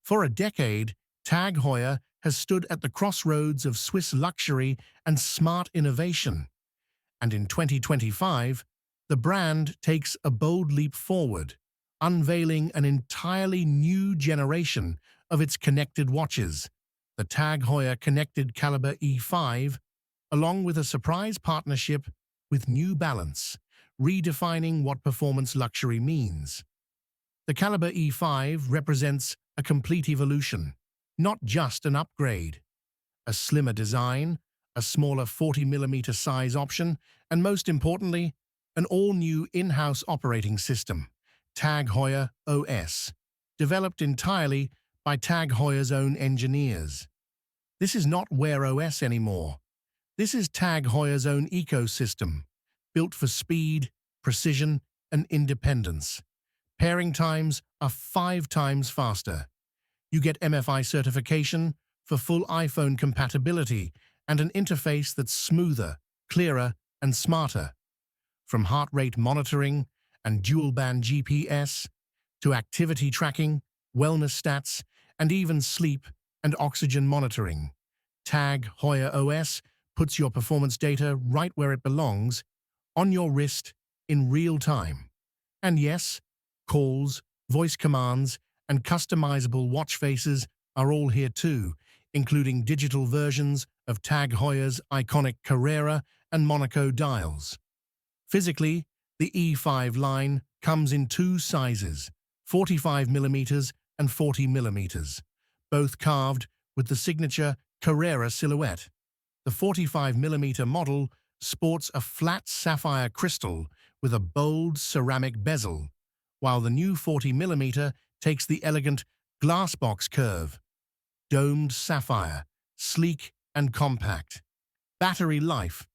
For a decade, TAG Heuer has stood at the crossroads of Swiss luxury and smart innovation. And in 2025, the brand takes a bold leap forward, unveiling an entirely new generation of its connected watches, the TAG Heuer Connected Calibre E5, along with a surprise partnership with New Balance, redefining what performance luxury means. The Calibre E5 represents a complete evolution, not just an upgrade. A slimmer design, a smaller 40mm size option, and most importantly, an all-new in-house operating system, TAG Heuer OS, developed entirely by TAG Heuer's own engineers. This is not Wear OS anymore. This is TAG Heuer's own ecosystem, built for speed, precision, and independence. Pairing times are 5 times faster. You get MFI certification for full iPhone compatibility and an interface that's smoother, clearer, and smarter. From heart rate monitoring and dual-band GPS to activity tracking, wellness stats, and even sleep and oxygen monitoring, TAG Heuer OS puts your performance data right where it belongs, on your wrist, in real time. And yes, calls, voice commands, and customizable watch faces are all here too, including digital versions of TAG Heuer's iconic Carrera and Monaco dials. Physically, the E5 line comes in 2 sizes, 45mm and 40mm, both carved with the signature Carrera silhouette. The 45mm model sports a flat sapphire crystal with a bold ceramic bezel, while the new 40mm takes the elegant glassbox curve. Domed sapphire, sleek and compact. Battery life,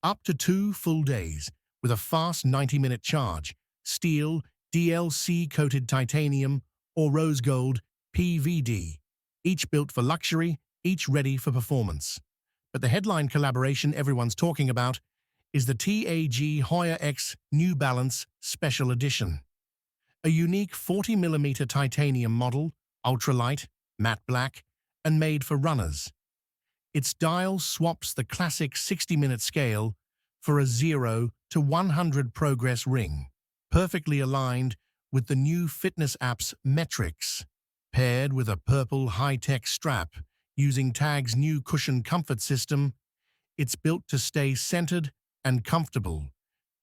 up to 2 full days, with a fast 90-minute charge, steel, DLC-coated titanium, or rose gold, PVD. Each built for luxury, each ready for performance. But the headline collaboration everyone's talking about is the TAG Heuer X New Balance Special Edition. A unique 40mm titanium model, ultralight, matte black, and made for runners. Its dial swaps the classic 60-minute scale for a 0 to 100 progress ring, perfectly aligned with the new fitness app's metrics. Paired with a purple high-tech strap using TAG's new cushion comfort system, it's built to stay centered and comfortable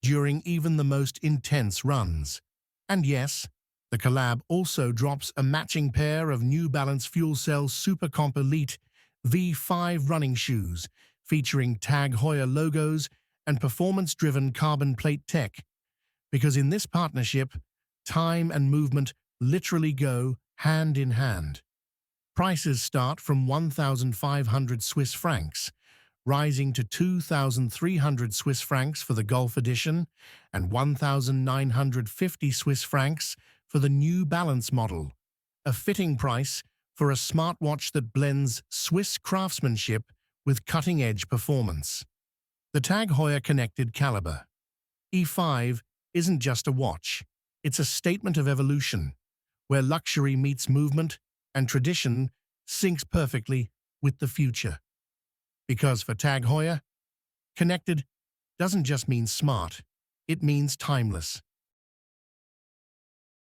during even the most intense runs. And yes, the collab also drops a matching pair of New Balance Fuel Cell Super Comp Elite V5 running shoes featuring TAG Heuer logos and performance-driven carbon plate tech. Because in this partnership, time and movement literally go hand in hand. Prices start from 1,500 Swiss francs, rising to 2,300 Swiss francs for the Golf Edition and 1,950 Swiss francs for the New Balance model, a fitting price for a smartwatch that blends Swiss craftsmanship with cutting-edge performance. The TAG Heuer Connected Calibre E5 isn't just a watch, it's a statement of evolution, where luxury meets movement and tradition syncs perfectly with the future. Because for TAG Heuer, connected doesn't just mean smart, it means timeless.